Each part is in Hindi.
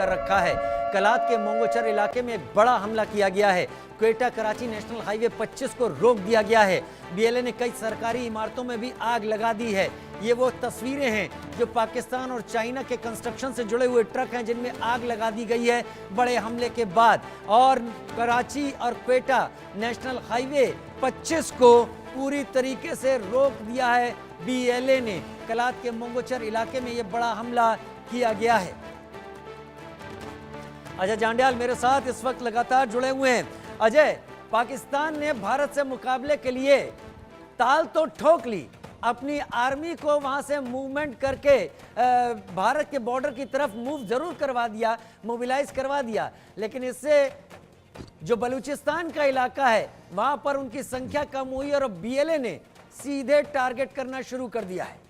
कर रखा है। कलात के मोंगोचर इलाके में एक बड़ा हमला किया गया है। क्वेटा कराची नेशनल हाईवे 25 को रोक दिया गया है। बीएलए ने कई सरकारी इमारतों में भी आग लगा दी है। ये वो तस्वीरें हैं जो पाकिस्तान और चाइना के कंस्ट्रक्शन से जुड़े हुए ट्रक हैं जिनमें आग लगा दी गई है बड़े हमले के बाद। और कराची और क्वेटा नेशनल हाईवे 25 को पूरी तरीके से रोक दिया है बीएलए ने। कलात के मोंगोचर इलाके में ये बड़ा हमला किया गया है। अजय जांड्याल मेरे साथ इस वक्त लगातार जुड़े हुए हैं। अजय, पाकिस्तान ने भारत से मुकाबले के लिए ताल तो ठोक ली, अपनी आर्मी को वहां से मूवमेंट करके भारत के बॉर्डर की तरफ मूव जरूर करवा दिया, मोबिलाइज करवा दिया, लेकिन इससे जो बलूचिस्तान का इलाका है वहां पर उनकी संख्या कम हुई और बीएलए ने सीधे टारगेट करना शुरू कर दिया है।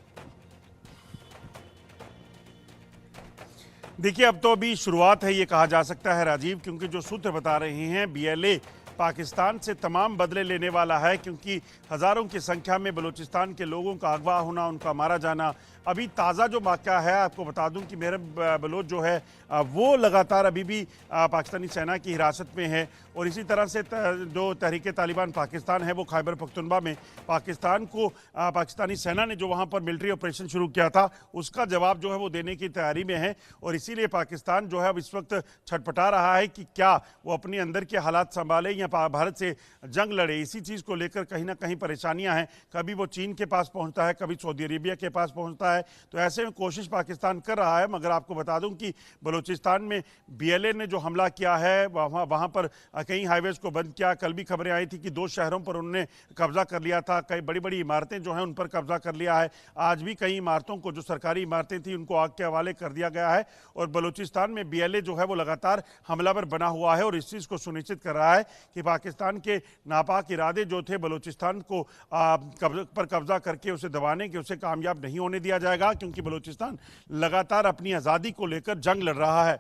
देखिए, अब तो अभी शुरुआत है ये कहा जा सकता है राजीव, क्योंकि जो सूत्र बता रहे हैं बीएलए पाकिस्तान से तमाम बदले लेने वाला है, क्योंकि हज़ारों की संख्या में बलूचिस्तान के लोगों का अगवा होना, उनका मारा जाना। अभी ताज़ा जो वाक़या है आपको बता दूं कि मेहर बलोच जो है वो लगातार अभी भी पाकिस्तानी सेना की हिरासत में है। और इसी तरह से जो तहरीक तालिबान पाकिस्तान है वो खैबर पख्तूनख्वा में पाकिस्तान को पाकिस्तानी सेना ने जो वहाँ पर मिलिट्री ऑपरेशन शुरू किया था उसका जवाब जो है वो देने की तैयारी में है। और इसीलिए पाकिस्तान जो है अब इस वक्त छटपटा रहा है कि क्या वो अपने अंदर के हालात संभाले या भारत से जंग लड़े। इसी चीज़ को लेकर कहीं ना कहीं परेशानियां हैं। कभी वो चीन के पास पहुंचता है, कभी सऊदी अरेबिया के पास पहुंचता है। तो ऐसे में कोशिश पाकिस्तान कर रहा है। मगर आपको बता दूं कि बलूचिस्तान में बीएलए ने जो हमला किया है वहां पर कई हाईवेज को बंद किया। कल भी खबरें आई थी कि 2 शहरों पर उन्होंने कब्जा कर लिया था। कई बड़ी बड़ी इमारतें जो हैं उन पर कब्जा कर लिया है। आज भी कई इमारतों को, जो सरकारी इमारतें थी, उनको आग के हवाले कर दिया गया है। और बलूचिस्तान में बीएलए जो है वो लगातार हमलावर बना हुआ है और इस चीज़ को सुनिश्चित कर रहा है कि पाकिस्तान के नापाक इरादे जो थे बलूचिस्तान को पर कब्जा करके उसे दबाने के, उसे कामयाब नहीं होने दिया जाएगा, क्योंकि बलूचिस्तान लगातार अपनी आज़ादी को लेकर जंग लड़ रहा है।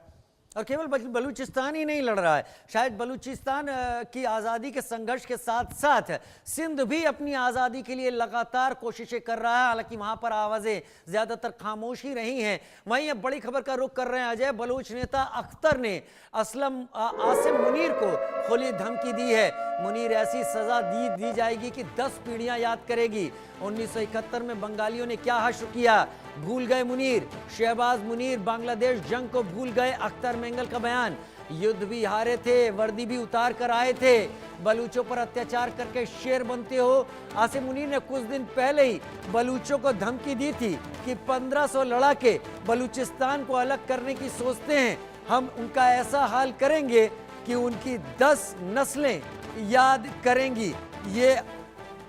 और केवल बलूचिस्तान ही नहीं लड़ रहा है, शायद बलूचिस्तान की आज़ादी के संघर्ष के साथ साथ सिंध भी अपनी आज़ादी के लिए लगातार कोशिशें कर रहा है। हालांकि वहां पर आवाज़ें ज़्यादातर खामोश ही रही हैं। वहीं अब बड़ी खबर का रुख कर रहे हैं अजय। बलूच नेता अख्तर ने आसिम मुनीर को खुली धमकी दी है। मुनीर ऐसी सज़ा दी जाएगी कि 10 पीढ़ियां याद करेगी। 1971 में बंगालियों ने क्या हश्र किया, भूल गए मुनीर। शहबाज मुनीर बांग्लादेश जंग को भूल गए। अख्तर मेंगल का बयान, युद्ध भी हारे थे, वर्दी भी उतार कर आए थे, बलूचों पर अत्याचार करके शेर बनते हो। आसिम मुनीर ने कुछ दिन पहले ही बलूचों को धमकी दी थी कि 1500 लड़ाके बलूचिस्तान को अलग करने की सोचते हैं, हम उनका ऐसा हाल करेंगे कि उनकी 10 नस्लें याद करेंगी। ये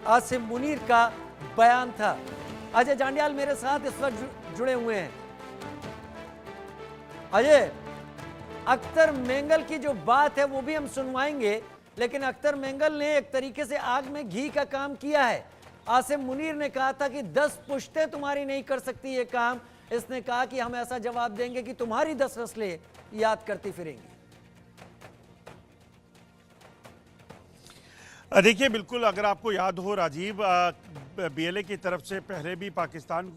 आसिम मुनीर का बयान था। अजय जांड्याल मेरे साथ इस वक्त जुड़े हुए हैं। अजय, अख्तर मेंगल की जो बात है वो भी हम सुनवाएंगे, लेकिन अख्तर मेंगल ने एक तरीके से आग में घी का काम किया है। आसिम मुनीर ने कहा था कि 10 पुश्तें तुम्हारी नहीं कर सकती ये काम। इसने कहा कि हम ऐसा जवाब देंगे कि तुम्हारी 10 नस्लें याद करती फिरेंगी। देखिए, बिल्कुल, अगर आपको याद हो राजीव, बीएलए की तरफ से पहले भी पाकिस्तान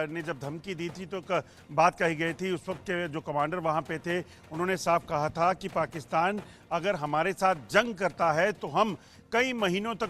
ने जब धमकी दी थी तो एक बात कही गई थी। उस वक्त के जो कमांडर वहाँ पे थे उन्होंने साफ कहा था कि पाकिस्तान अगर हमारे साथ जंग करता है तो हम कई महीनों तक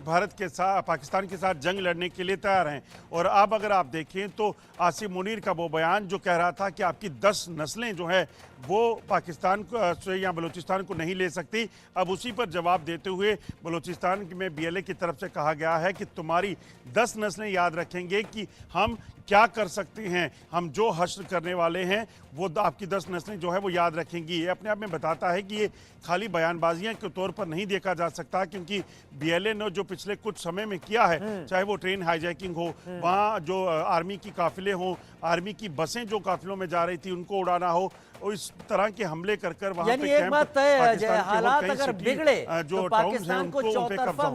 पाकिस्तान के साथ जंग लड़ने के लिए तैयार हैं। और अब अगर आप देखें तो आसिम मुनीर का वो बयान जो कह रहा था कि आपकी 10 नस्लें जो है वो पाकिस्तान को या बलूचिस्तान को नहीं ले सकती, अब उसी पर जवाब देते हुए बलूचिस्तान में बीएलए की तरफ से कहा गया है कि तुम्हारी 10 नस्लें याद रखेंगे कि हम क्या कर सकते हैं, हम जो हश्र करने वाले हैं वो आपकी 10 नस्लें जो है वो याद रखेंगी। ये अपने आप में बताता है कि ये खाली बयानबाजियां के तौर पर नहीं देखा जा सकता, क्योंकि बीएलए ने जो पिछले कुछ समय में किया है, चाहे वो ट्रेन हाईजैकिंग हो, वहाँ जो आर्मी की काफिले हों, आर्मी की बसें जो काफिलों में जा रही थी उनको उड़ाना हो, और इस तरह के हमले कर वहाँ पे एक बात तय है, हालात अगर बिगड़े तो पाकिस्तान को चौतरफा